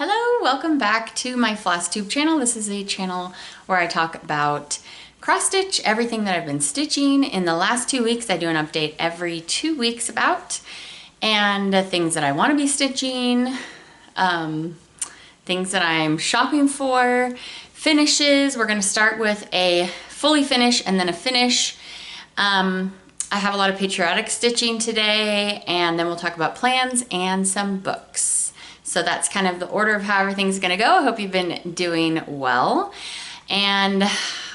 Hello, welcome back to my Flosstube channel. This is a channel where I talk about cross stitch, everything that I've been stitching in the last 2 weeks. I do an update every 2 weeks about, and things that I want to be stitching, things that I'm shopping for, finishes. We're going to start with a fully finish and then a finish. I have a lot of patriotic stitching today, and then we'll talk about plans and some books. So that's kind of the order of how everything's gonna go. I hope you've been doing well. And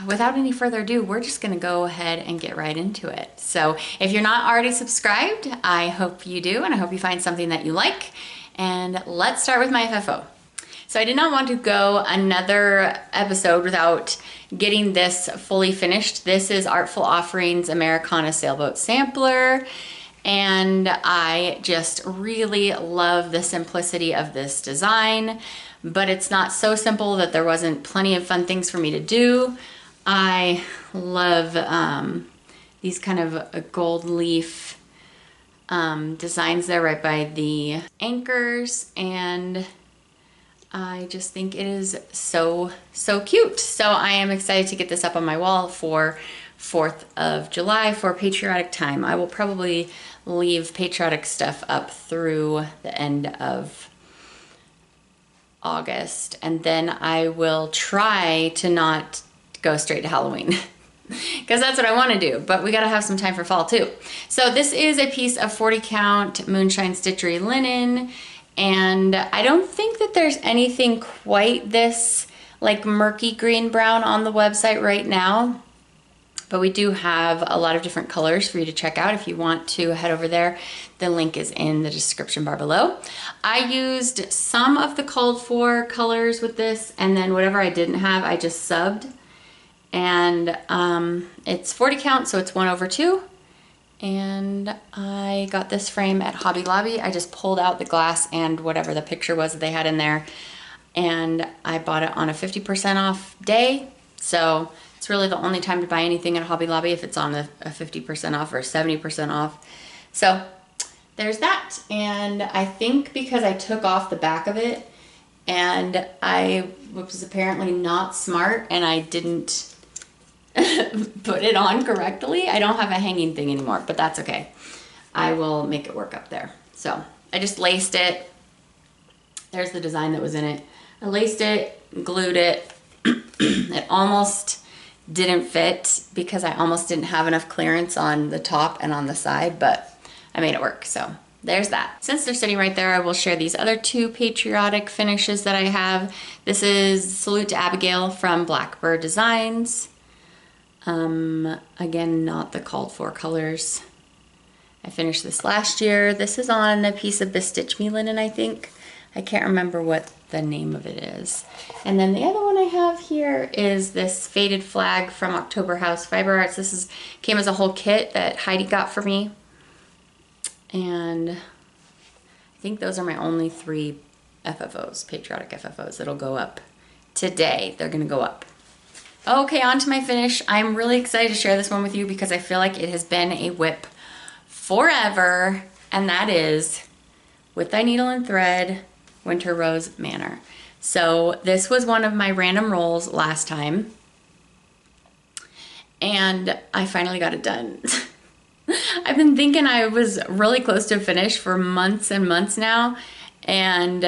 without any further ado, we're just gonna go ahead and get right into it. So if you're not already subscribed, I hope you do, and I hope you find something that you like. And let's start with my FFO. So I did not want to go another episode without getting this fully finished. This is Artful Offerings Americana Sailboat Sampler. And I just really love the simplicity of this design, but it's not so simple that there wasn't plenty of fun things for me to do. I love these kind of gold leaf designs there right by the anchors, and I just think it is so cute. So I am excited to get this up on my wall for 4th of July for patriotic time. I will probably leave patriotic stuff up through the end of August, and then I will try to not go straight to Halloween because that's what I want to do, but we got to have some time for fall too. So this is a piece of 40 count moonshine stitchery linen, and I don't think that there's anything quite this like murky green brown on the website right now. But we do have a lot of different colors for you to check out. If you want to head over there, the link is in the description bar below. I used some of the called for colors with this, and then whatever I didn't have, I just subbed. And it's 40 count, so it's 1/2. And I got this frame at Hobby Lobby. I just pulled out the glass and whatever the picture was that they had in there. And I bought it on a 50% off day. So it's really the only time to buy anything at Hobby Lobby if it's on a 50% off or 70% off. So there's that. And I think because I took off the back of it and I was apparently not smart and I didn't put it on correctly, I don't have a hanging thing anymore, but that's okay. I will make it work up there. So I just laced it. There's the design that was in it. I laced it, glued it. It almost didn't fit because I almost didn't have enough clearance on the top and on the side, but I made it work. So there's that. Since they're sitting right there, I will share these other 2 patriotic finishes that I have. This is Salute to Abigail from Blackbird Designs. Again, not the called for colors. I finished this last year. This is on a piece of Bestitch Me linen, I think. I can't remember what the name of it is. And then the other one I have here is this Faded Flag from October House Fiber Arts. This came as a whole kit that Heidi got for me. And I think those are my only 3 FFOs, patriotic FFOs, that'll go up today. They're gonna go up. Okay, on to my finish. I'm really excited to share this one with you because I feel like it has been a whip forever, and that is With Thy Needle and Thread, Winter Rose Manor. So this was one of my random rolls last time, and I finally got it done. I've been thinking I was really close to a finish for months and months now, and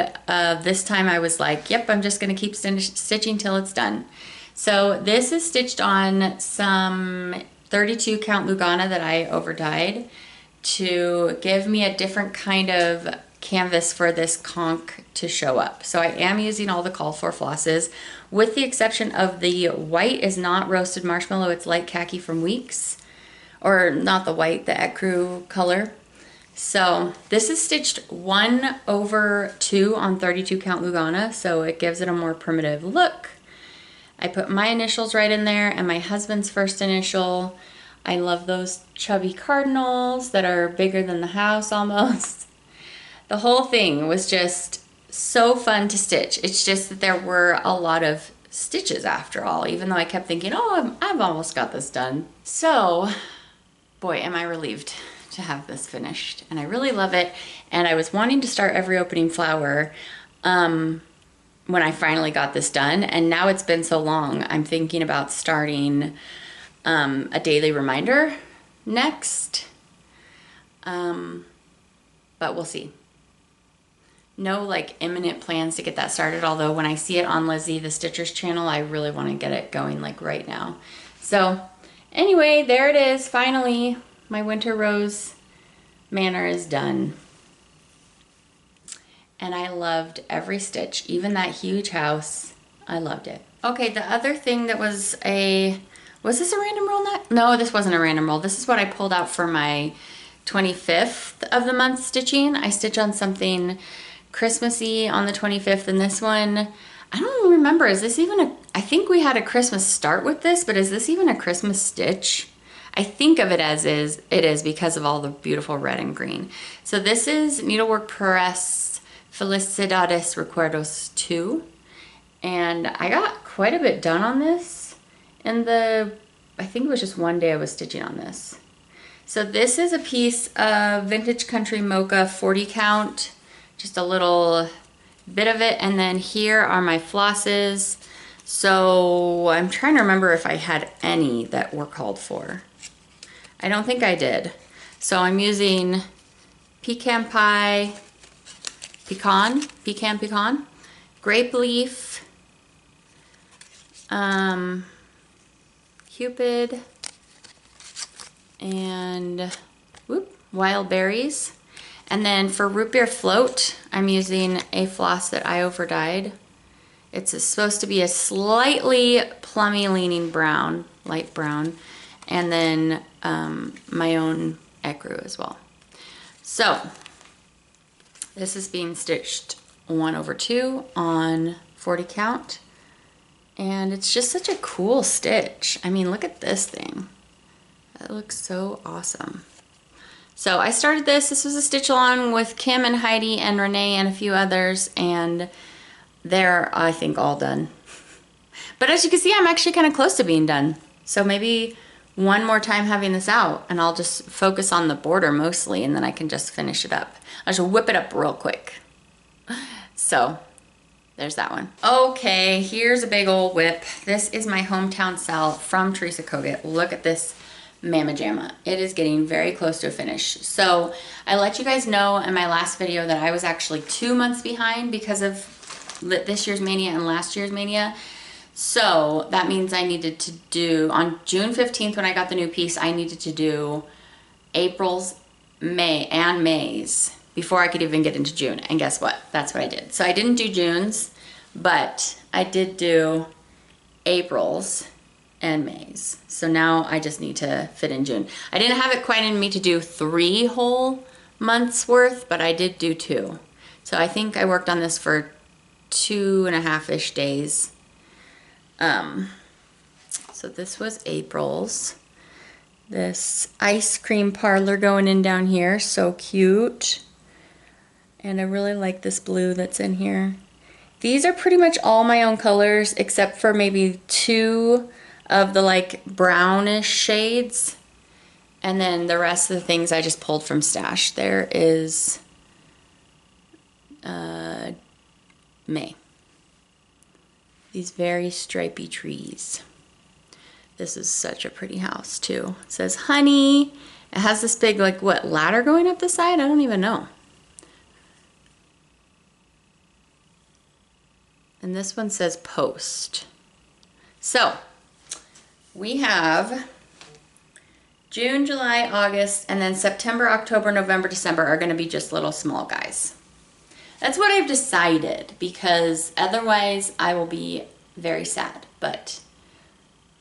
this time I was like, yep, I'm just gonna keep stitching till it's done. So this is stitched on some 32 count Lugana that I over dyed to give me a different kind of canvas for this conch to show up. So I am using all the called for flosses, with the exception of the white is not roasted marshmallow, it's light khaki from Weeks, or not the white, the ecru color. So this is stitched 1/2 on 32 count Lugana, so it gives it a more primitive look. I put my initials right in there and my husband's first initial. I love those chubby cardinals that are bigger than the house almost. The whole thing was just so fun to stitch. It's just that there were a lot of stitches after all, even though I kept thinking, oh, I've almost got this done. So, boy, am I relieved to have this finished. And I really love it. And I was wanting to start every opening flower when I finally got this done. And now it's been so long, I'm thinking about starting a daily reminder next. But we'll see. No like imminent plans to get that started, although when I see it on Lizzie the Stitcher's channel, I really want to get it going like right now. So anyway, there it is. Finally, my winter rose manor is done. And I loved every stitch, even that huge house. I loved it. Okay, the other thing that was this a random roll? No, this wasn't a random roll. This is what I pulled out for my 25th of the month stitching. I stitch on something Christmassy on the 25th, and this one, I don't remember, is this even I think we had a Christmas start with this, but is this even a Christmas stitch? I think of it as it is because of all the beautiful red and green. So this is Needlework Press Felicidades Recuerdos 2, and I got quite a bit done on this in I think it was just one day I was stitching on this. So this is a piece of Vintage Country Mocha 40 count, just a little bit of it, and then here are my flosses. So I'm trying to remember if I had any that were called for. I don't think I did. So I'm using pecan, grape leaf, Cupid, and wild berries. And then for root beer float, I'm using a floss that I overdyed. It's supposed to be a slightly plummy leaning brown, light brown, and then my own ecru as well. So this is being stitched 1/2 on 40 count, and it's just such a cool stitch. I mean, look at this thing. That looks so awesome. So I started this. This was a stitch along with Kim and Heidi and Renee and a few others, and they're, I think, all done. But as you can see, I'm actually kind of close to being done. So maybe one more time having this out, and I'll just focus on the border mostly, and then I can just finish it up. I'll just whip it up real quick. So there's that one. Okay, here's a big old whip. This is my hometown sal from Teresa Kogut. Look at this mamma jamma. It is getting very close to a finish. So I let you guys know in my last video that I was actually 2 months behind because of this year's mania and last year's mania. So that means I needed to do, on June 15th when I got the new piece, I needed to do April's, May, and May's before I could even get into June. And guess what? That's what I did. So I didn't do June's, but I did do April's and May's. So now I just need to fit in June. I didn't have it quite in me to do 3 whole months worth, but I did do 2. So I think I worked on this for 2.5-ish days. So this was April's. This ice cream parlor going in down here, so cute. And I really like this blue that's in here. These are pretty much all my own colors except for maybe 2 of the like brownish shades, and then the rest of the things I just pulled from stash. There is May. These very stripy trees. This is such a pretty house too. It says honey. It has this big like what ladder going up the side? I don't even know. And this one says post. So we have June, July, August, and then September, October, November, December are going to be just little small guys. That's what I've decided, because otherwise I will be very sad, but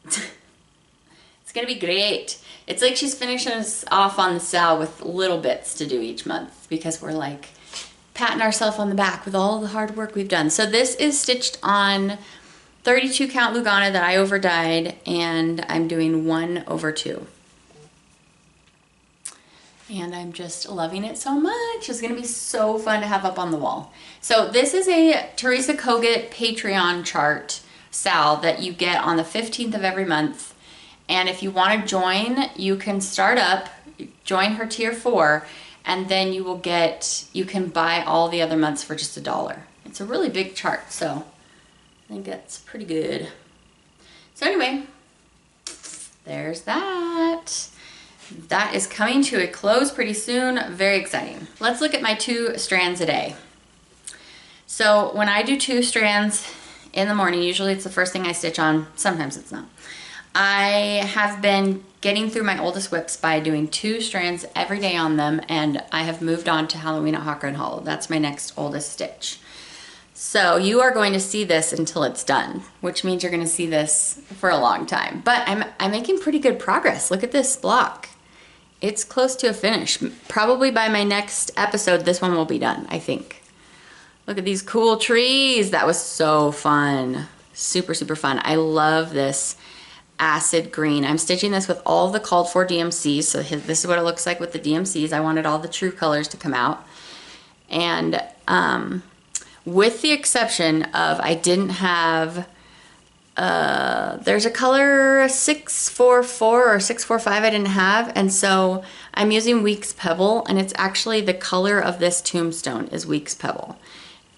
it's going to be great. It's like she's finishing us off on the sal with little bits to do each month, because we're like patting ourselves on the back with all the hard work we've done. So this is stitched on 32 count Lugana that I overdyed, and I'm doing 1/2. And I'm just loving it so much. It's gonna be so fun to have up on the wall. So this is a Teresa Kogut Patreon chart sal that you get on the 15th of every month. And if you wanna join, you can start up, join her tier 4, and then you can buy all the other months for just $1. It's a really big chart, so I think that's pretty good. So anyway, there's that. That is coming to a close pretty soon. Very exciting. Let's look at my 2 strands a day. So when I do 2 strands in the morning, usually it's the first thing I stitch on. Sometimes it's not. I have been getting through my oldest whips by doing 2 strands every day on them, and I have moved on to Halloween at Hawker and Hollow. That's my next oldest stitch. So you are going to see this until it's done, which means you're going to see this for a long time. But I'm making pretty good progress. Look at this block. It's close to a finish. Probably by my next episode, this one will be done, I think. Look at these cool trees. That was so fun. Super, super fun. I love this acid green. I'm stitching this with all the called for DMCs. So this is what it looks like with the DMCs. I wanted all the true colors to come out. And with the exception of I didn't have, there's a color 644 or 645 I didn't have. And so I'm using Weeks Pebble, and it's actually the color of this tombstone is Weeks Pebble.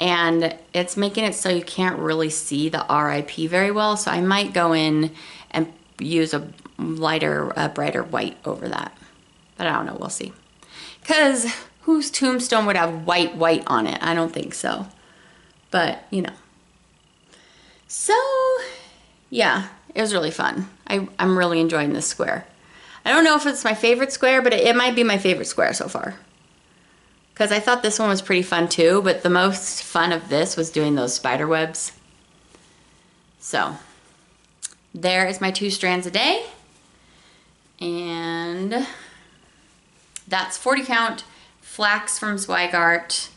And it's making it so you can't really see the RIP very well. So I might go in and use a brighter white over that. But I don't know, we'll see. Because whose tombstone would have white on it? I don't think so. But, you know. So, yeah, it was really fun. I'm really enjoying this square. I don't know if it's my favorite square, but it might be my favorite square so far. Because I thought this one was pretty fun too, but the most fun of this was doing those spider webs. So, there is my 2 strands a day. And that's 40 count, flax from Zweigart,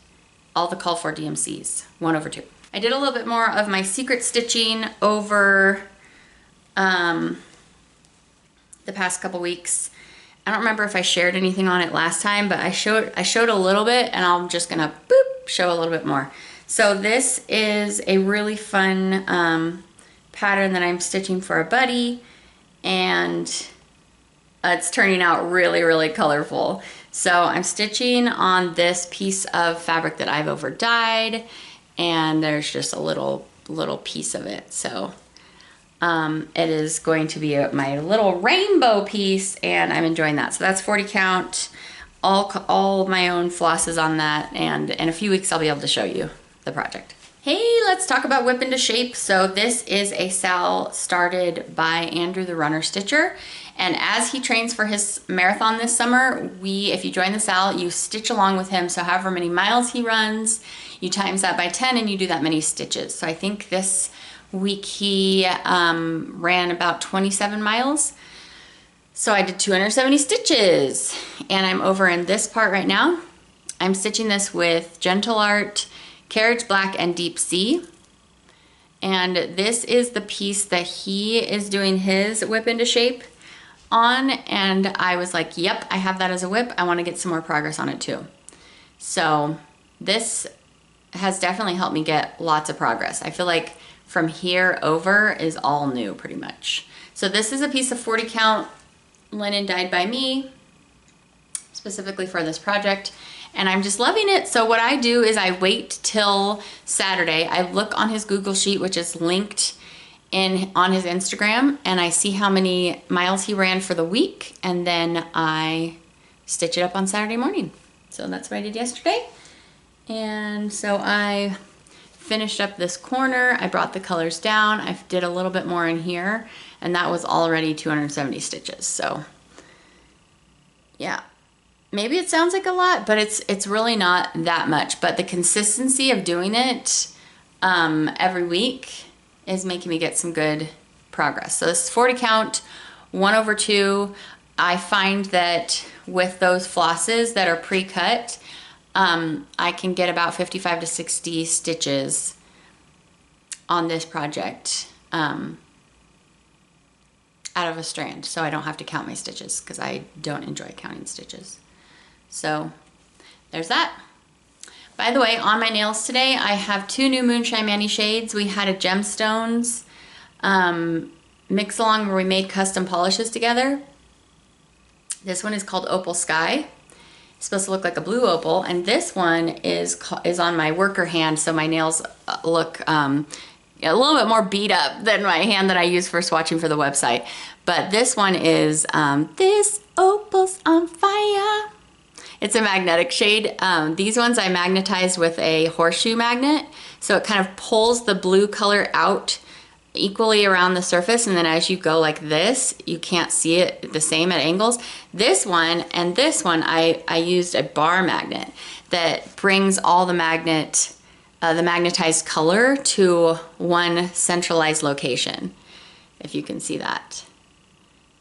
all the call for DMCs, 1/2. I did a little bit more of my secret stitching over the past couple weeks. I don't remember if I shared anything on it last time, but I showed a little bit, and I'm just gonna show a little bit more. So this is a really fun pattern that I'm stitching for a buddy, and it's turning out really, really colorful. So I'm stitching on this piece of fabric that I've over dyed, and there's just a little piece of it. So it is going to be my little rainbow piece, and I'm enjoying that. So that's 40 count, all my own flosses on that, and in a few weeks I'll be able to show you the project. Hey, let's talk about Whip into Shape. So this is a SAL started by Andrew the Runner Stitcher, and as he trains for his marathon this summer, if you join the SAL, you stitch along with him. So however many miles he runs, you times that by 10 and you do that many stitches. So I think this week he ran about 27 miles. So I did 270 stitches, and I'm over in this part right now. I'm stitching this with Gentle Art, Carriage Black, and Deep Sea. And this is the piece that he is doing his Whip into Shape on, and I was like, yep, I have that as a whip. I want to get some more progress on it too. So this has definitely helped me get lots of progress. I feel like from here over is all new pretty much. So this is a piece of 40 count linen dyed by me, specifically for this project, and I'm just loving it. So what I do is I wait till Saturday. I look on his Google Sheet, which is linked on his Instagram, and I see how many miles he ran for the week, and then I stitch it up on Saturday morning. So that's what I did yesterday. And so I finished up this corner. I brought the colors down. I did a little bit more in here, and that was already 270 stitches. So yeah, maybe it sounds like a lot, but it's really not that much. But the consistency of doing it every week is making me get some good progress. So this is 40 count, 1/2. I find that with those flosses that are pre-cut, I can get about 55 to 60 stitches on this project out of a strand. So I don't have to count my stitches because I don't enjoy counting stitches. So there's that. By the way, on my nails today, I have 2 new Moonshine Mani shades. We had a gemstones mix along where we made custom polishes together. This one is called Opal Sky. It's supposed to look like a blue opal, and this one is on my worker hand, so my nails look a little bit more beat up than my hand that I use for swatching for the website. But this one is This Opal's on Fire. It's a magnetic shade. These ones I magnetized with a horseshoe magnet. So it kind of pulls the blue color out equally around the surface, and then as you go like this, you can't see it the same at angles. This one and this one, I used a bar magnet that brings all the magnetized color to one centralized location, if you can see that.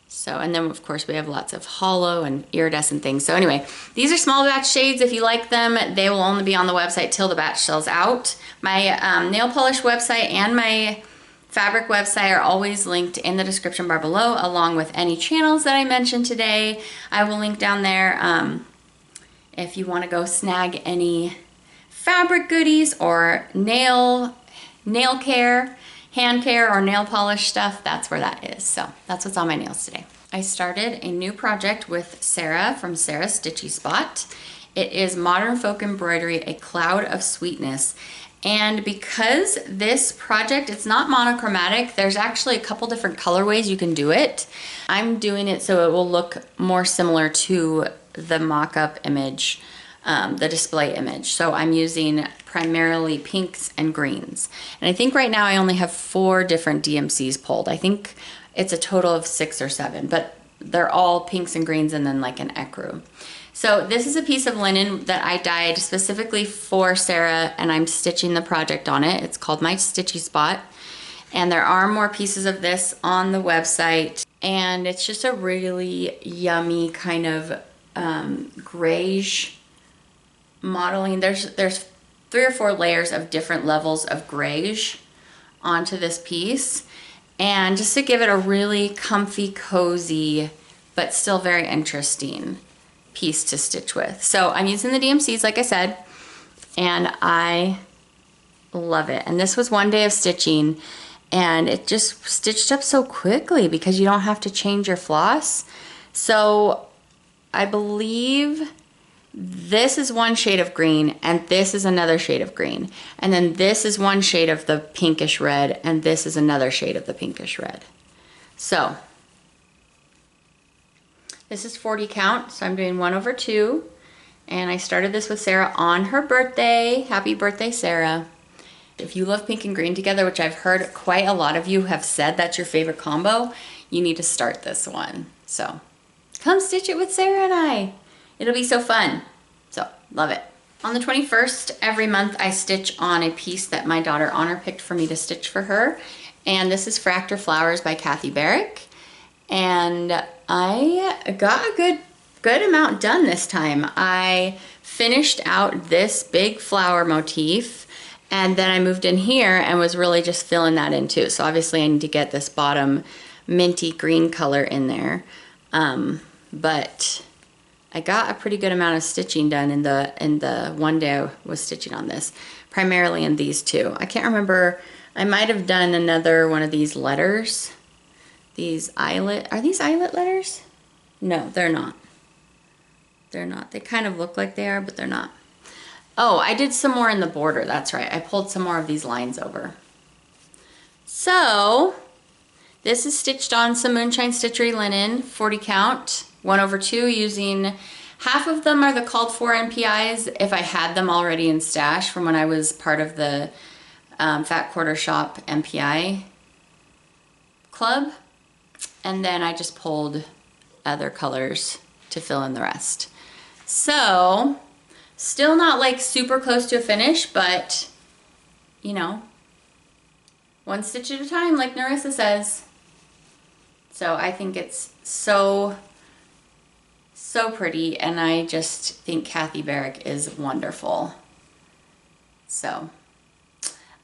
So, and then of course we have lots of hollow and iridescent things. So anyway, these are small batch shades. If you like them, they will only be on the website till the batch sells out. My nail polish website and my fabric website are always linked in the description bar below, along with any channels that I mentioned today. I will link down there if you want to go snag any fabric goodies or nail care, hand care, or nail polish stuff. That's where that is. So that's what's on my nails today. I started a new project with Sarah from Sarah's Stitchy Spot. It is Modern Folk Embroidery, A Cloud of Sweetness. And because this project, it's not monochromatic, there's actually a couple different colorways you can do it. I'm doing it so it will look more similar to the mock-up image, the display image. So I'm using primarily pinks and greens. And I think right now I only have 4 different DMCs pulled. I think it's a total of 6 or 7, but they're all pinks and greens and then like an ecru. So this is a piece of linen that I dyed specifically for Sarah, and I'm stitching the project on it. It's called My Stitchy Spot. And there are more pieces of this on the website. And it's just a really yummy kind of grayish modeling. There's 3 or 4 layers of different levels of grayish onto this piece. And just to give it a really comfy, cozy, but still very interesting piece to stitch with. So I'm using the DMCs, like I said, and I love it. And this was 1 day of stitching, and it just stitched up so quickly because you don't have to change your floss. So I believe this is 1 shade of green, and this is another shade of green. And then this is 1 shade of the pinkish red, and this is another shade of the pinkish red. So this is 40 count, so I'm doing 1/2. And I started this with Sarah on her birthday. Happy birthday, Sarah. If you love pink and green together, which I've heard quite a lot of you have said that's your favorite combo, you need to start this one. So come stitch it with Sarah and I. It'll be so fun. So love it. On the 21st, every month I stitch on a piece that my daughter Honor picked for me to stitch for her. And this is Fraktur Flowers by Barrick. And I got a good amount done this time. I finished out this big flower motif, and then I moved in here and was really just filling that in too. So obviously I need to get this bottom minty green color in there. But I got a pretty good amount of stitching done in the 1 day I was stitching on this, primarily in these 2. I can't remember, I might have done another one of these letters. These eyelet, are these eyelet letters? No, they're not. They're not. They kind of look like they are, but they're not. Oh, I did some more in the border, that's right. I pulled some more of these lines over. So, this is stitched on some Moonshine Stitchery linen, 40 count, 1/2, using half of them are the called for NPIs if I had them already in stash from when I was part of the Fat Quarter Shop NPI club. And then I just pulled other colors to fill in the rest. So, still not like super close to a finish, but you know, 1 stitch at a time, like Narissa says. So I think it's so pretty, and I just think Barrick is wonderful. So,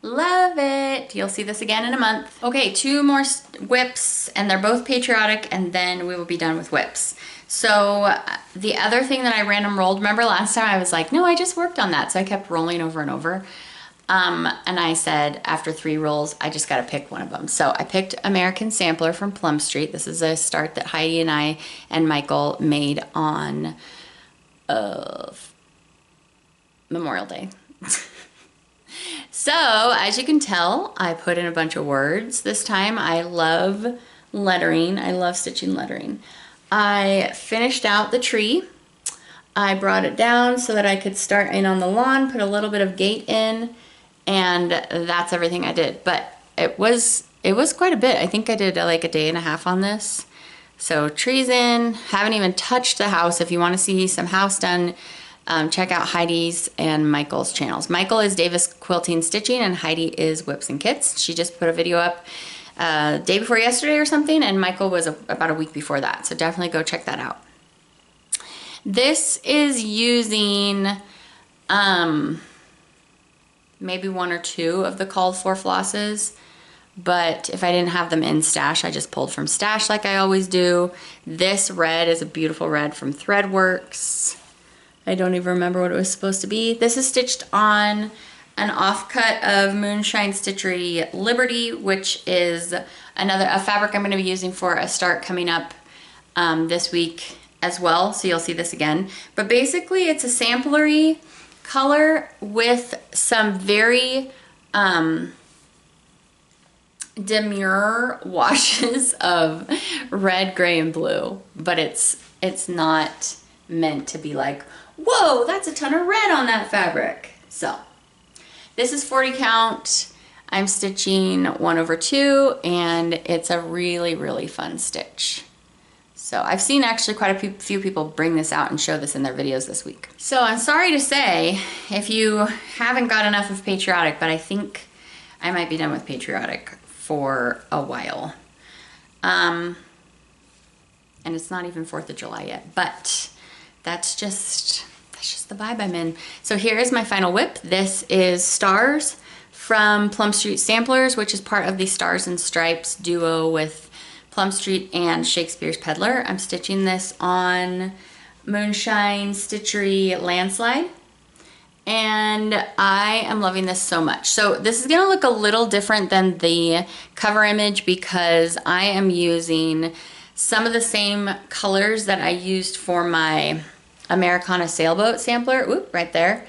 love it. You'll see this again in a month. Okay, 2 more whips, and they're both Patriotic, and then we will be done with whips. So the other thing that I random rolled, remember last time I was like, no, I just worked on that. So I kept rolling over and over. And I said, after 3 rolls, I just got to pick one of them. So I picked American Sampler from Plumstreet. This is a start that Heidi and I and Michael made on Memorial Day. So as you can tell, I put in a bunch of words this time. I love lettering. I love stitching lettering. I finished out the tree. I brought it down so that I could start in on the lawn, put a little bit of gate in, and that's everything I did. But it was quite a bit. I think I did like a day and a half on this. So trees in, haven't even touched the house. If you want to see some house done, check out Heidi's and Michael's channels. Michael is Davis Quilting Stitching and Heidi is Whips and Kits. She just put a video up day before yesterday or something, and Michael was about a week before that. So definitely go check that out. This is using maybe 1 or 2 of the called for flosses, but if I didn't have them in stash, I just pulled from stash like I always do. This red is a beautiful red from Threadworks. I don't even remember what it was supposed to be. This is stitched on an offcut of Moonshine Stitchery Liberty, which is a fabric I'm going to be using for a start coming up this week as well, so you'll see this again. But basically it's a samplery color with some very demure washes of red, gray, and blue, but it's not meant to be like, whoa, that's a ton of red on that fabric. So this is 40 count. I'm stitching 1/2, and it's a really, really fun stitch. So I've seen actually quite a few people bring this out and show this in their videos this week. So I'm sorry to say if you haven't got enough of Patriotic, but I think I might be done with Patriotic for a while. And it's not even 4th of July yet, but that's just the vibe I'm in. So here is my final whip. This is Stars from Plumstreet Samplers, which is part of the Stars and Stripes duo with Plumstreet and Shakespeare's Peddler. I'm stitching this on Moonshine Stitchery Landslide, and I am loving this so much. So this is gonna look a little different than the cover image because I am using some of the same colors that I used for my Americana sailboat sampler, oop, right there,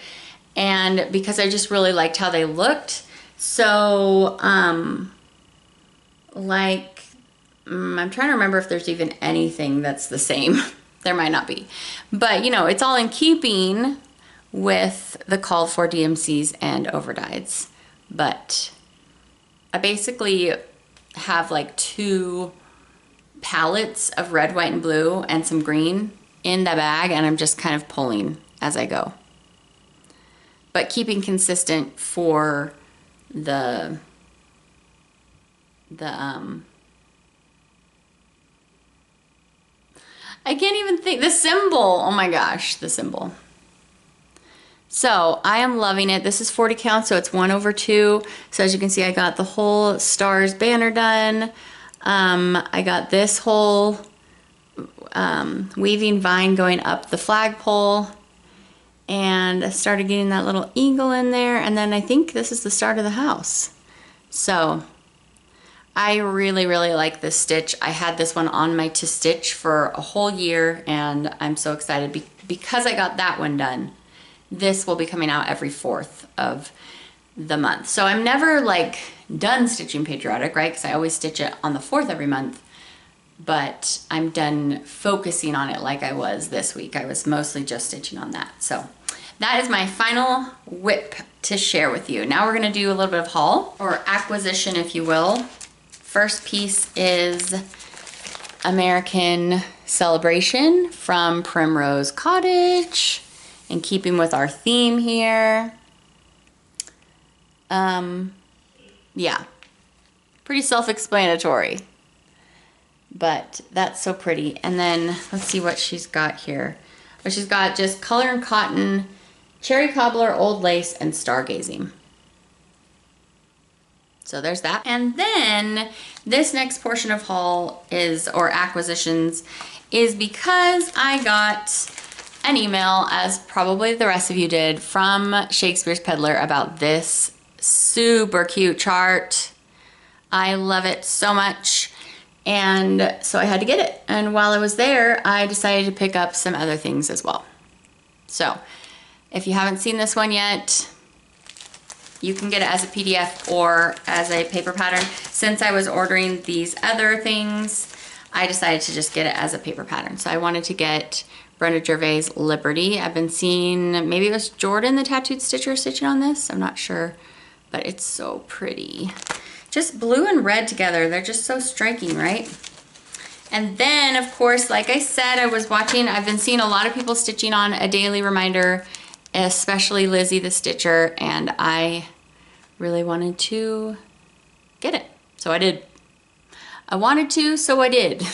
and because I just really liked how they looked. So I'm trying to remember if there's even anything that's the same. There might not be, but you know, it's all in keeping with the called for DMCs and overdyes. But I basically have like 2 palettes of red, white, and blue and some green in the bag, and I'm just kind of pulling as I go, but keeping consistent for the I can't even think, the symbol, oh my gosh, the symbol. So I am loving it. This is 40 count, so it's 1/2. So as you can see, I got the whole Stars banner done. I got this whole weaving vine going up the flagpole, and I started getting that little eagle in there, and then I think this is the start of the house. So I really, really like this stitch. I had this one on my to stitch for a whole year, and I'm so excited because I got that one done. This will be coming out every 4th of the month. So I'm never like done stitching Patriotic, right? Because I always stitch it on the 4th every month, but I'm done focusing on it like I was this week. I was mostly just stitching on that. So that is my final whip to share with you. Now we're gonna do a little bit of haul, or acquisition if you will. First piece is American Celebration from Primrose Cottage, in keeping with our theme here. Yeah, pretty self-explanatory, but that's so pretty. And then let's see what she's got here. But she's got just Color and Cotton, Cherry Cobbler, Old Lace, and Stargazing. So there's that. And then this next portion of haul is, or acquisitions, is because I got an email, as probably the rest of you did, from Shakespeare's Peddler about this super cute chart. I love it so much. And so I had to get it. And while I was there, I decided to pick up some other things as well. So if you haven't seen this one yet, You can get it as a PDF or as a paper pattern. Since I was ordering these other things, I decided to just get it as a paper pattern. So I wanted to get Brenda Gervais' Liberty. I've been seeing, maybe it was Jordan, the tattooed stitcher, stitching on this. I'm not sure, but it's so pretty. Just blue and red together. They're just so striking, right? And then, of course, like I said, I've been seeing a lot of people stitching on A Daily Reminder, especially Lizzie the Stitcher, and I really wanted to get it. So I did. I wanted to, so I did.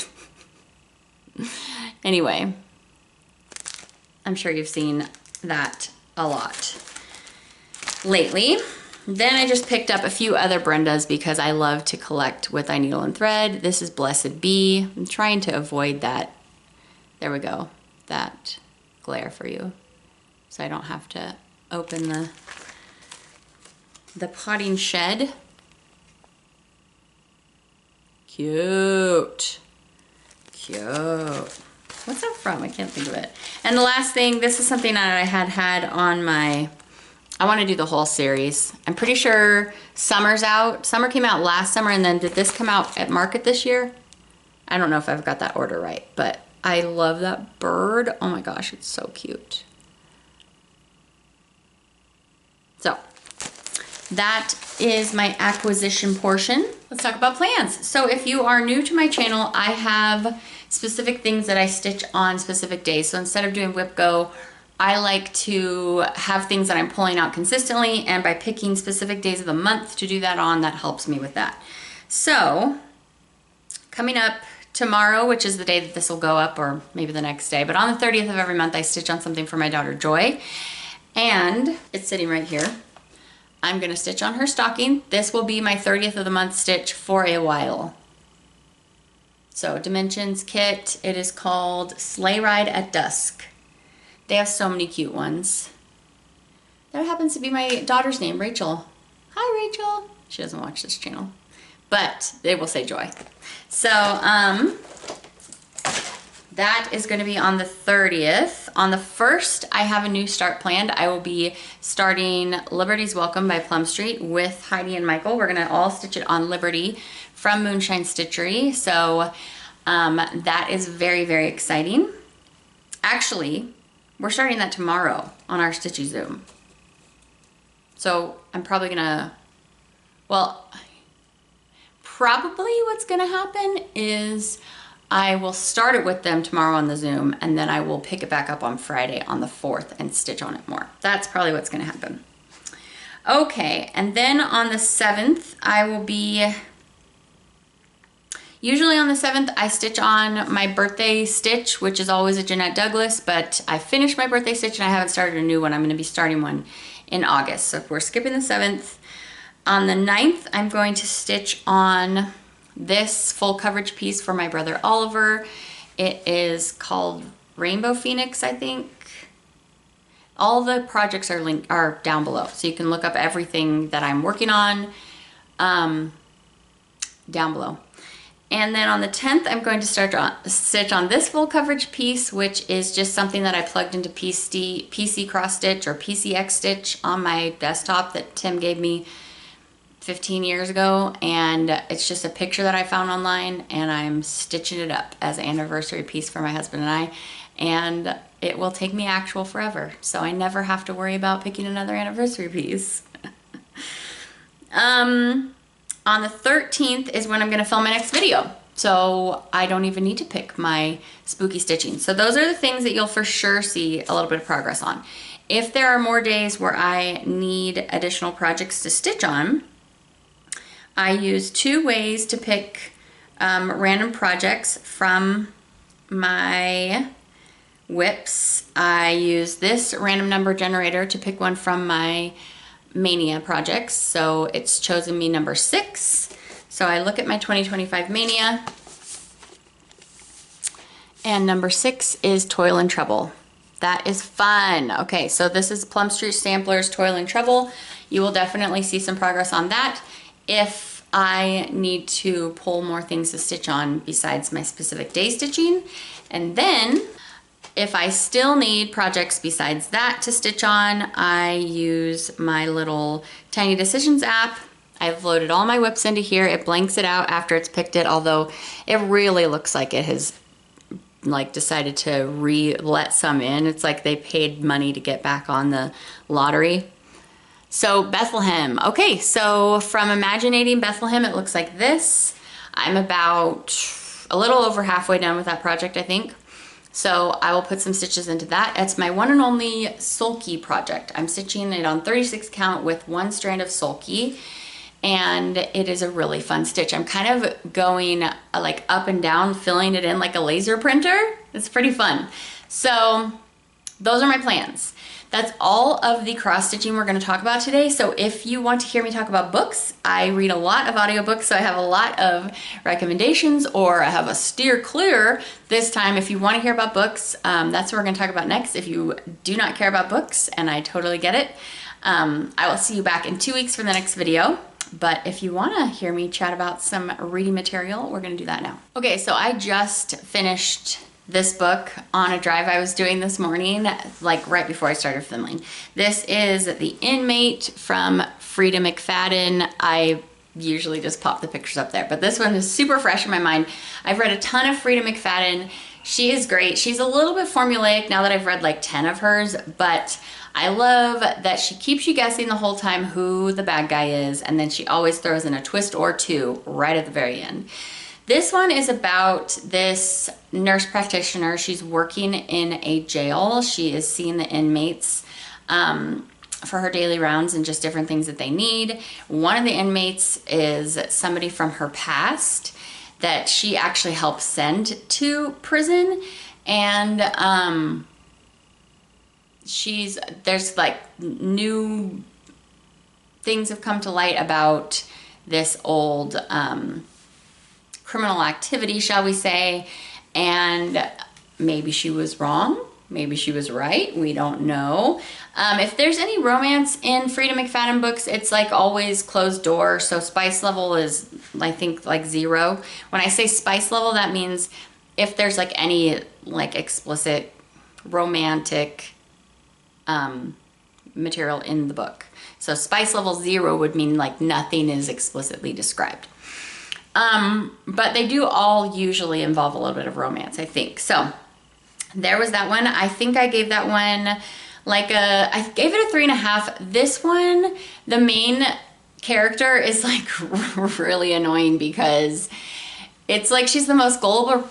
Anyway, I'm sure you've seen that a lot lately. Then I just picked up a few other Brendas because I love to collect with I Needle and Thread. This is Blessed Bee. I'm trying to avoid that, there we go, that glare for you, so I don't have to open the potting shed. Cute. Cute. What's that from? I can't think of it. And the last thing, this is something that I had on my, I want to do the whole series. I'm pretty sure summer's out. Summer came out last summer, and then did this come out at market this year? I don't know if I've got that order right, but I love that bird. Oh my gosh, it's so cute. So that is my acquisition portion. Let's talk about plans. So if you are new to my channel, I have specific things that I stitch on specific days. So instead of doing whip go, I like to have things that I'm pulling out consistently, and by picking specific days of the month to do that on, that helps me with that. So coming up tomorrow, which is the day that this will go up, or maybe the next day, but on the 30th of every month, I stitch on something for my daughter Joy, and it's sitting right here. I'm gonna stitch on her stocking. This will be my 30th of the month stitch for a while. So Dimensions kit, it is called Sleigh Ride at Dusk. They have so many cute ones. That happens to be my daughter's name, Rachel. Hi, Rachel. She doesn't watch this channel, but they will say Joy. So that is going to be on the 30th. On the 1st, I have a new start planned. I will be starting Liberty's Welcome by Plumstreet with Heidi and Michael. We're going to all stitch it on Liberty from Moonshine Stitchery. So that is very, very exciting. Actually, we're starting that tomorrow on our Stitchy Zoom. So I'm probably gonna, well, probably what's gonna happen is I will start it with them tomorrow on the Zoom, and then I will pick it back up on Friday on the 4th and stitch on it more. That's probably what's gonna happen. Okay, and then on the 7th, I will be, usually on the 7th, I stitch on my birthday stitch, which is always a Jeanette Douglas, but I finished my birthday stitch and I haven't started a new one. I'm going to be starting one in August. So we're skipping the 7th. On the 9th, I'm going to stitch on this full coverage piece for my brother Oliver. It is called Rainbow Phoenix, I think. All the projects are down below, so you can look up everything that I'm working on down below. And then on the 10th, I'm going to stitch on this full coverage piece, which is just something that I plugged into PC cross stitch or PCX stitch on my desktop that Tim gave me 15 years ago. And it's just a picture that I found online, and I'm stitching it up as an anniversary piece for my husband and I. And it will take me actual forever, so I never have to worry about picking another anniversary piece. On the 13th is when I'm going to film my next video. So I don't even need to pick my spooky stitching. So those are the things that you'll for sure see a little bit of progress on. If there are more days where I need additional projects to stitch on, I use 2 ways to pick random projects from my whips. I use this random number generator to pick one from my Mania projects, so it's chosen me number 6. So I look at my 2025 Mania, and number 6 is Toil and Trouble. That is fun. Okay, so this is Plumstreet Samplers Toil and Trouble. You will definitely see some progress on that if I need to pull more things to stitch on besides my specific day stitching. And then If I still need projects besides that to stitch on, I use my little Tiny Decisions app. I've loaded all my whips into here. It blanks it out after it's picked it, although it really looks like it has like decided to let some in. It's like they paid money to get back on the lottery. So Bethlehem. Okay, so from Imaginating Bethlehem, it looks like this. I'm about a little over halfway done with that project, I think. So I will put some stitches into that. It's my one and only sulky project. I'm stitching it on 36 count with 1 strand of sulky, and it is a really fun stitch. I'm kind of going like up and down, filling it in like a laser printer. It's pretty fun. So those are my plans. That's all of the cross stitching we're going to talk about today. So if you want to hear me talk about books, I read a lot of audiobooks, so I have a lot of recommendations, or I have a steer clear this time. If you want to hear about books, that's what we're going to talk about next. If you do not care about books, and I totally get it, I will see you back in 2 weeks for the next video. But if you want to hear me chat about some reading material, we're going to do that now. Okay, so I just finished this book on a drive I was doing this morning, like right before I started filming. This is The Inmate from Frida McFadden. I usually just pop the pictures up there, but this one is super fresh in my mind. I've read a ton of Frida McFadden. She is great. She's a little bit formulaic now that I've read like 10 of hers, but I love that she keeps you guessing the whole time who the bad guy is, and then she always throws in a twist or two right at the very end. This one is about this nurse practitioner. She's working in a jail. She is seeing the inmates for her daily rounds and just different things that they need. One of the inmates is somebody from her past that she actually helped send to prison. And there's like new things have come to light about this old criminal activity, shall we say, and maybe she was wrong, maybe she was right, we don't know. If there's any romance in Frida McFadden books, it's like always closed door, so spice level is, I think, like 0. When I say spice level, that means if there's like any like explicit romantic material in the book. So spice level 0 would mean like nothing is explicitly described. But they do all usually involve a little bit of romance, I think. So there was that one. I think I gave that one like I gave it a 3.5. This one, the main character is like really annoying because it's like she's the most gullible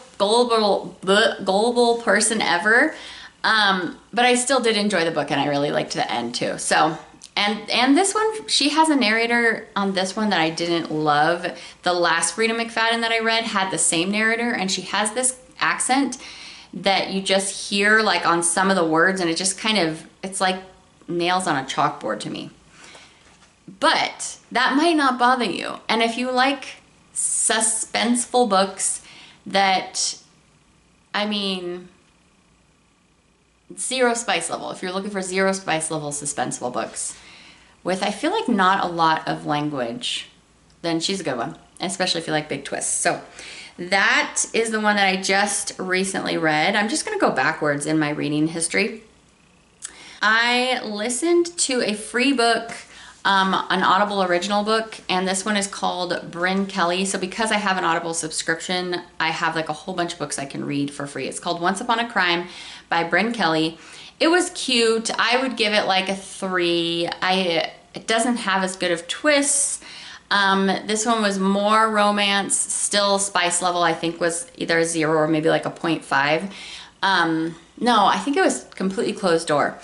person ever. But I still did enjoy the book, and I really liked the end too. So, and this one, she has a narrator on this one that I didn't love. The last Frida McFadden that I read had the same narrator, and she has this accent that you just hear like on some of the words, and it just kind of, it's like nails on a chalkboard to me. But that might not bother you. And if you like suspenseful books that, I mean, 0 spice level, if you're looking for 0 spice level suspenseful books with, I feel like, not a lot of language, then she's a good one, especially if you like big twists. So that is the one that I just recently read. I'm just going to go backwards in my reading history. I listened to a free book, an Audible original book, and this one is called Bryn Kelly. So because I have an Audible subscription, I have like a whole bunch of books I can read for free. It's called Once Upon a Crime by Bryn Kelly. It was cute. I would give it like a 3. It doesn't have as good of twists. This one was more romance, still spice level I think was either a 0 or maybe like a 0.5. No, I think it was completely closed door.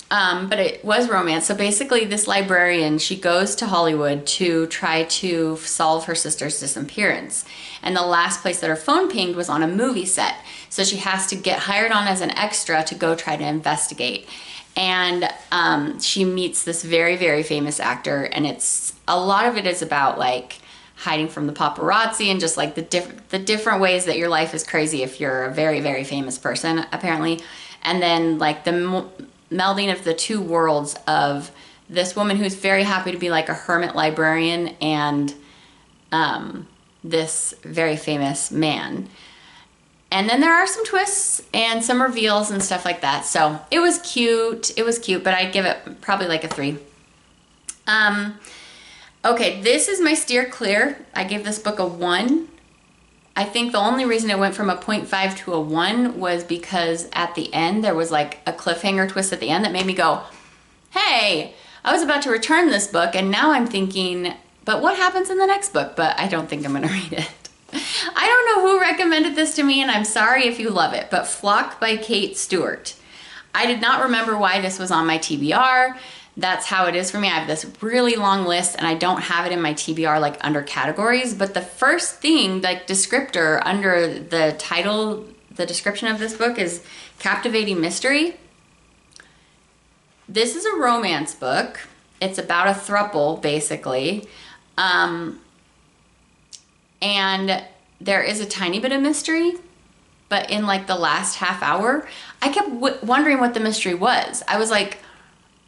But it was romance. So basically this librarian, she goes to Hollywood to try to solve her sister's disappearance. And the last place that her phone pinged was on a movie set. So she has to get hired on as an extra to go try to investigate. And she meets this very, very famous actor, and a lot of it is about like hiding from the paparazzi and just like the different ways that your life is crazy if you're a very, very famous person, apparently. And then like the melding of the two worlds of this woman who's very happy to be like a hermit librarian and this very famous man. And then there are some twists and some reveals and stuff like that. So it was cute. It was cute, but I'd give it probably like a 3. Okay, this is my steer clear. I gave this book a 1. I think the only reason it went from a 0.5 to a 1 was because at the end there was like a cliffhanger twist at the end that made me go, hey, I was about to return this book and now I'm thinking, but what happens in the next book? But I don't think I'm gonna read it. I don't know who recommended this to me, and I'm sorry if you love it, but Flock by Kate Stewart. I did not remember why this was on my TBR. That's how it is for me. I have this really long list and I don't have it in my TBR like under categories, but the first thing, like descriptor under the title, the description of this book is captivating mystery. This is a romance book. It's about a throuple, basically. And there is a tiny bit of mystery, but in like the last half hour, I kept wondering what the mystery was. I was like,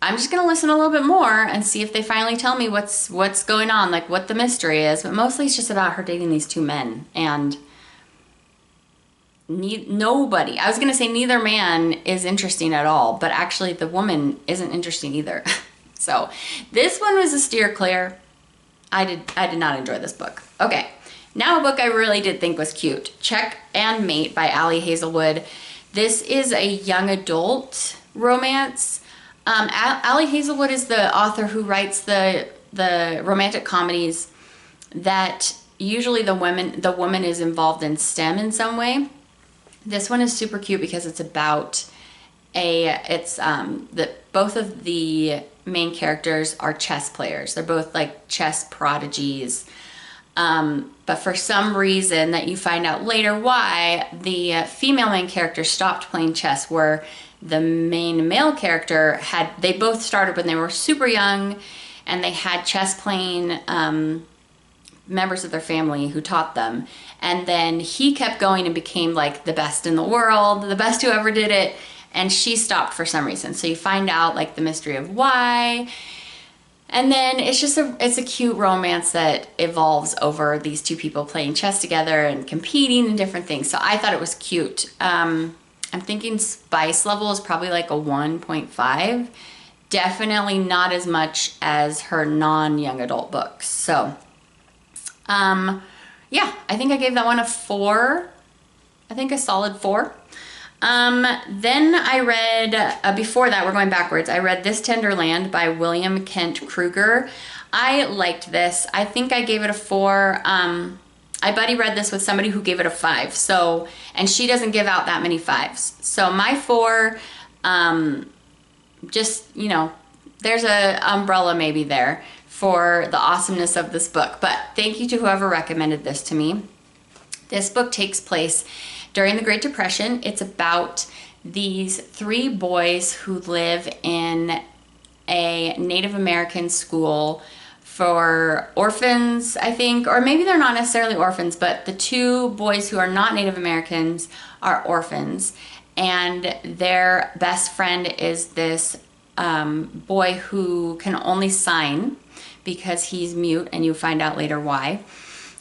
I'm just gonna listen a little bit more and see if they finally tell me what's going on, like what the mystery is. But mostly it's just about her dating these 2 men, and nobody, I was gonna say neither man is interesting at all, but actually the woman isn't interesting either. So this one was a steer clear. I did not enjoy this book. Okay. Now a book I really did think was cute. Check and Mate by Ali Hazelwood. This is a young adult romance. Ali Hazelwood is the author who writes the romantic comedies that usually the woman is involved in STEM in some way. This one is super cute because it's about both of the main characters are chess players. They're both like chess prodigies. But for some reason that you find out later why, the female main character stopped playing chess, where the main male character they both started when they were super young, and they had chess playing members of their family who taught them. And then he kept going and became like the best in the world, the best who ever did it, and she stopped for some reason. So you find out like the mystery of why. And then it's just it's a cute romance that evolves over these 2 people playing chess together and competing and different things. So I thought it was cute. I'm thinking spice level is probably like a 1.5. Definitely not as much as her non-young adult books. So, yeah, I think I gave that one a 4. I think a solid 4. Then I read, before that, we're going backwards, I read This Tender Land by William Kent Kruger. I liked this. I think I gave it a 4. I buddy read this with somebody who gave it a 5. So, and she doesn't give out that many 5s. So my 4, just, you know, there's a umbrella maybe there for the awesomeness of this book. But thank you to whoever recommended this to me. This book takes place during the Great Depression. It's about these 3 boys who live in a Native American school for orphans, I think, or maybe they're not necessarily orphans, but the 2 boys who are not Native Americans are orphans, and their best friend is this boy who can only sign because he's mute, and you find out later why.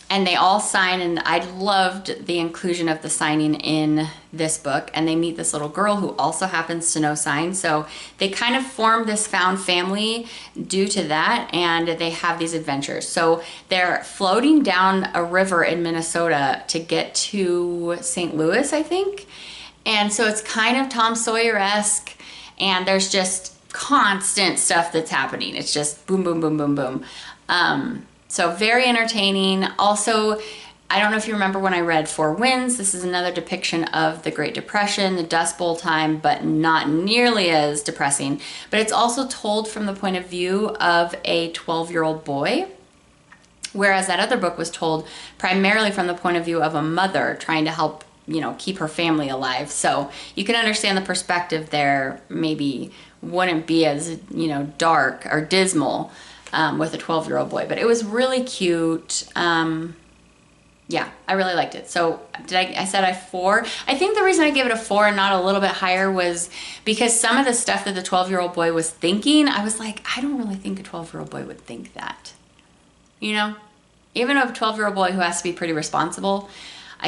And they all sign, and I loved the inclusion of the signing in this book. And they meet this little girl who also happens to know sign. So they kind of form this found family due to that, and they have these adventures. So they're floating down a river in Minnesota to get to St. Louis, I think. And so it's kind of Tom Sawyer-esque, and there's just constant stuff that's happening. It's just boom, boom, boom, boom, boom. So very entertaining. Also, I don't know if you remember when I read Four Winds. This is another depiction of the Great Depression, the Dust Bowl time, but not nearly as depressing. But it's also told from the point of view of a 12-year-old boy, whereas that other book was told primarily from the point of view of a mother trying to help, you know, keep her family alive. So you can understand the perspective there maybe wouldn't be as, you know, dark or dismal with a 12-year-old boy, but it was really cute. Yeah, I really liked it. So I said I 4. I think the reason I gave it a 4 and not a little bit higher was because some of the stuff that the 12-year-old boy was thinking, I was like, I don't really think a 12-year-old boy would think that. You know, even a 12-year-old boy who has to be pretty responsible,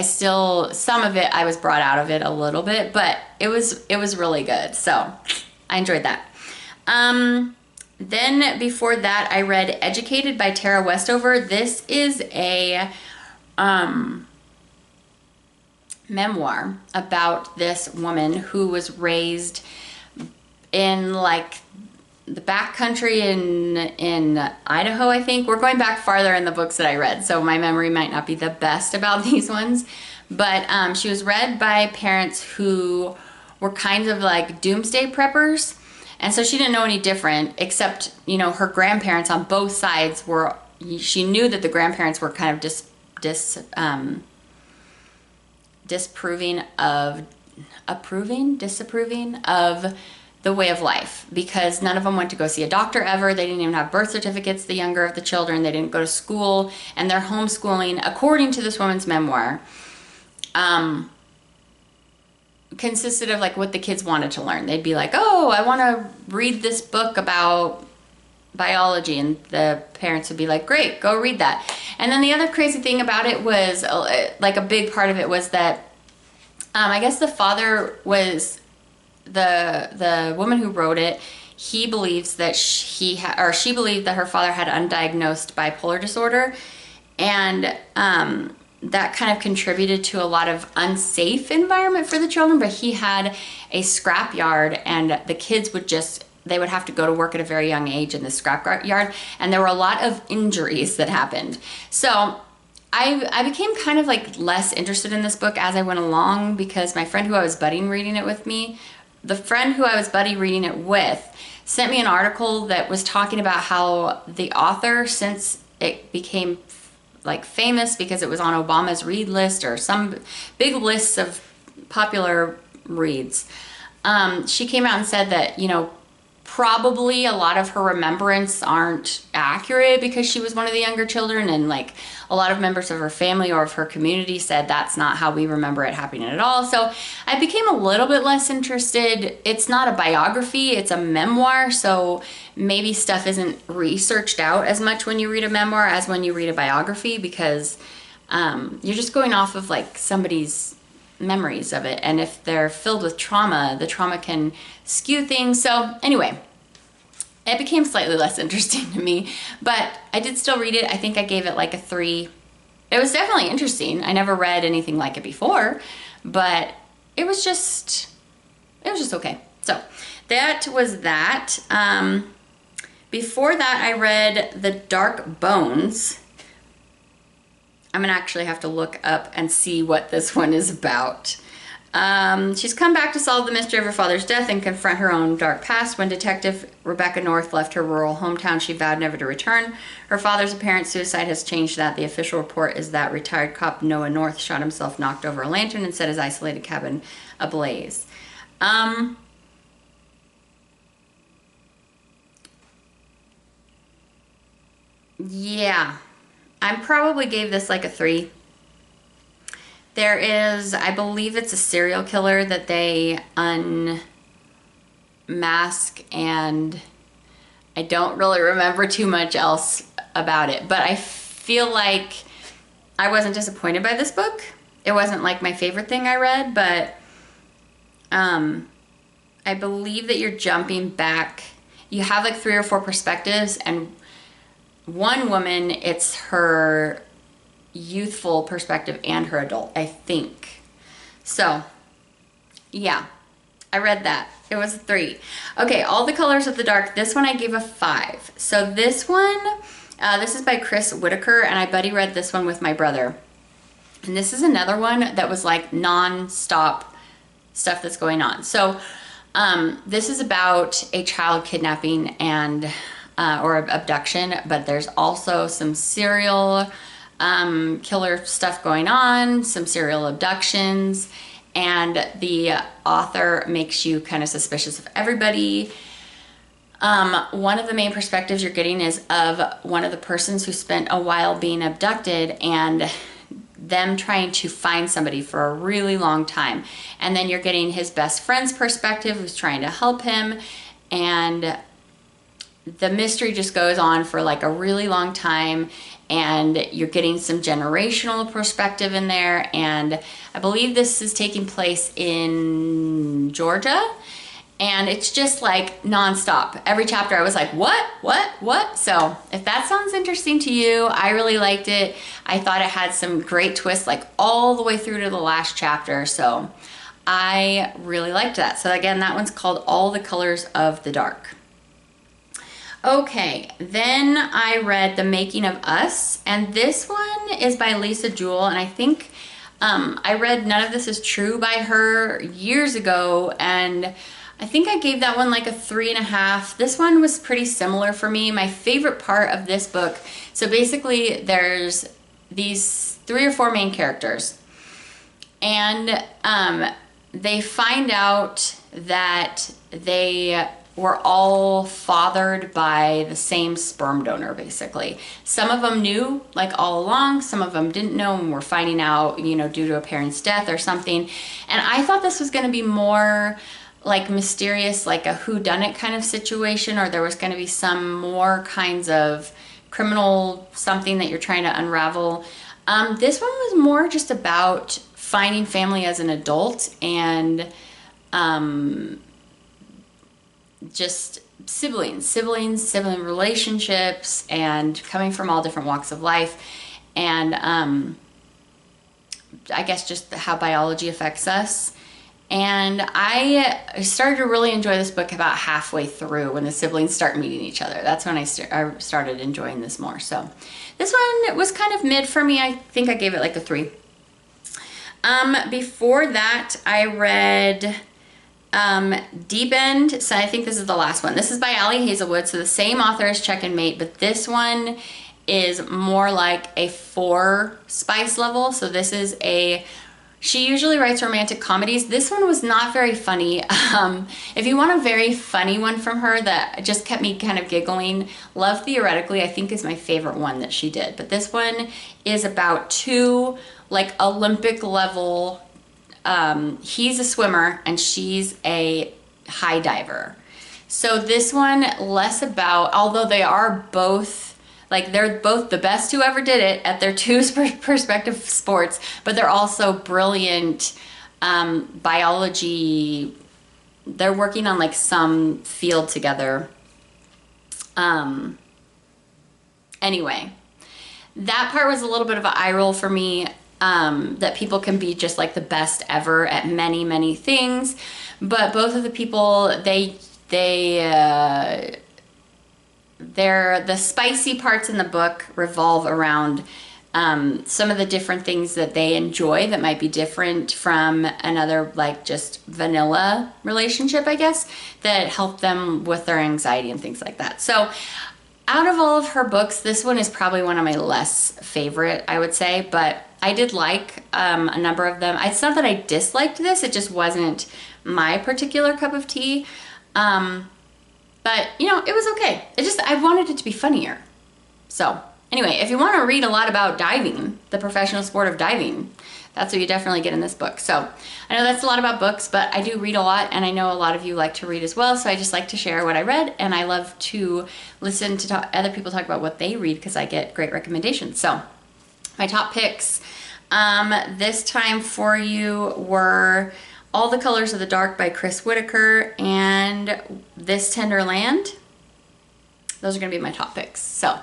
some of it I was brought out of it a little bit, but it was really good. So I enjoyed that. Then before that, I read Educated by Tara Westover. This is a memoir about this woman who was raised in like the backcountry in Idaho, I think. We're going back farther in the books that I read, so my memory might not be the best about these ones. But she was read by parents who were kind of like doomsday preppers. And so she didn't know any different, except, you know, her grandparents on both sides were, she knew that the grandparents were kind of disapproving of the way of life, because none of them went to go see a doctor ever. They didn't even have birth certificates, the younger of the children. They didn't go to school, and their homeschooling, according to this woman's memoir, consisted of like what the kids wanted to learn. They'd be like, oh, I want to read this book about biology, and the parents would be like, great, go read that. And then the other crazy thing about it was, like a big part of it was that I guess the father was the woman who wrote it. He believes that she believed that her father had undiagnosed bipolar disorder, and that kind of contributed to a lot of unsafe environment for the children. But he had a scrap yard, and the kids they would have to go to work at a very young age in the scrap yard, and there were a lot of injuries that happened. So I became kind of like less interested in this book as I went along, because my friend who I was buddying reading it with, sent me an article that was talking about how the author, since it became like famous because it was on Obama's read list or some big lists of popular reads, she came out and said that, you know, probably a lot of her remembrance aren't accurate because she was one of the younger children, and like a lot of members of her family or of her community said that's not how we remember it happening at all. So I became a little bit less interested. It's not a biography, it's a memoir, so maybe stuff isn't researched out as much when you read a memoir as when you read a biography, because you're just going off of like somebody's memories of it, and if they're filled with trauma, the trauma can skew things. So anyway, it became slightly less interesting to me, but I did still read it. I think I gave it like a 3. It was definitely interesting. I never read anything like it before, but it was just okay. So that was that. Before that, I read The Dark Bones. I'm gonna actually have to look up and see what this one is about. She's come back to solve the mystery of her father's death and confront her own dark past. When Detective Rebecca North left her rural hometown, she vowed never to return. Her father's apparent suicide has changed that. The official report is that retired cop Noah North shot himself, knocked over a lantern, and set his isolated cabin ablaze. Yeah. I probably gave this like a 3. There is, I believe it's a serial killer that they unmask, and I don't really remember too much else about it, but I feel like I wasn't disappointed by this book. It wasn't like my favorite thing I read, but I believe that you're jumping back. You have like 3 or 4 perspectives, and one woman, it's her youthful perspective and her adult, I think. So, yeah, I read that. It was a 3. Okay, All the Colors of the Dark. This one I gave a 5. So this one, this is by Chris Whitaker, and I buddy read this one with my brother. And this is another one that was like non-stop stuff that's going on. So this is about a child kidnapping and or abduction, but there's also some serial killer stuff going on, some serial abductions, and the author makes you kind of suspicious of everybody. One of the main perspectives you're getting is of one of the persons who spent a while being abducted and them trying to find somebody for a really long time. And then you're getting his best friend's perspective who's trying to help him, and the mystery just goes on for like a really long time, and you're getting some generational perspective in there. And I believe this is taking place in Georgia, and it's just like nonstop. Every chapter I was like, what? So if that sounds interesting to you, I really liked it. I thought it had some great twists, like all the way through to the last chapter. So I really liked that. So again, that one's called All the Colors of the Dark. Okay, then I read The Making of Us, and this one is by Lisa Jewell, and I think I read None of This Is True by her years ago, and I think I gave that one like a 3.5. This one was pretty similar for me. My favorite part of this book, so basically there's these 3 or 4 main characters, and they find out that they were all fathered by the same sperm donor, basically. Some of them knew like all along, some of them didn't know and were finding out, you know, due to a parent's death or something. And I thought this was gonna be more like mysterious, like a whodunit kind of situation, or there was gonna be some more kinds of criminal something that you're trying to unravel. This one was more just about finding family as an adult, and just sibling relationships, and coming from all different walks of life, and I guess just how biology affects us. And I started to really enjoy this book about halfway through, when the siblings start meeting each other. That's when I started enjoying this more. So this one was kind of mid for me. I think I gave it like a 3. Before that, I read Deep End. So I think this is the last one. This is by Ali Hazelwood, so the same author as Check and Mate, but this one is more like a 4 spice level. So this is she usually writes romantic comedies. This one was not very funny. If you want a very funny one from her that just kept me kind of giggling, Love Theoretically, I think, is my favorite one that she did. But this one is about 2 like Olympic level, he's a swimmer and she's a high diver. So this one, less about, although they are both, like they're both the best who ever did it at their 2 perspective sports, but they're also brilliant biology. They're working on like some field together. Anyway, that part was a little bit of an eye roll for me. That people can be just like the best ever at many, many things, but both of the people, the spicy parts in the book revolve around some of the different things that they enjoy that might be different from another, like just vanilla relationship, I guess, that help them with their anxiety and things like that. So out of all of her books, this one is probably one of my less favorite, I would say, but I did like a number of them. It's not that I disliked this, it just wasn't my particular cup of tea. But, you know, it was okay. I wanted it to be funnier. So, anyway, if you want to read a lot about diving, the professional sport of diving, that's what you definitely get in this book. So, I know that's a lot about books, but I do read a lot, and I know a lot of you like to read as well, so I just like to share what I read, and I love to listen to other people talk about what they read, because I get great recommendations. So, my top picks this time for you were All the Colors of the Dark by Chris Whitaker and This Tender Land. Those are going to be my top picks. So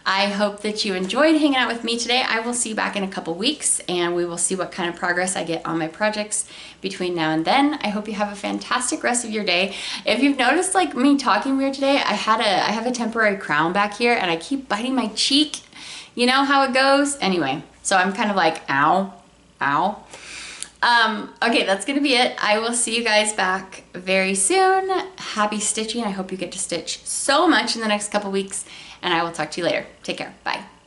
I hope that you enjoyed hanging out with me today. I will see you back in a couple weeks, and we will see what kind of progress I get on my projects between now and then. I hope you have a fantastic rest of your day. If you've noticed like me talking weird today, I have a temporary crown back here, and I keep biting my cheek. You know how it goes? Anyway, so I'm kind of like, ow, ow. Okay, that's gonna be it. I will see you guys back very soon. Happy stitching. I hope you get to stitch so much in the next couple weeks, and I will talk to you later. Take care. Bye.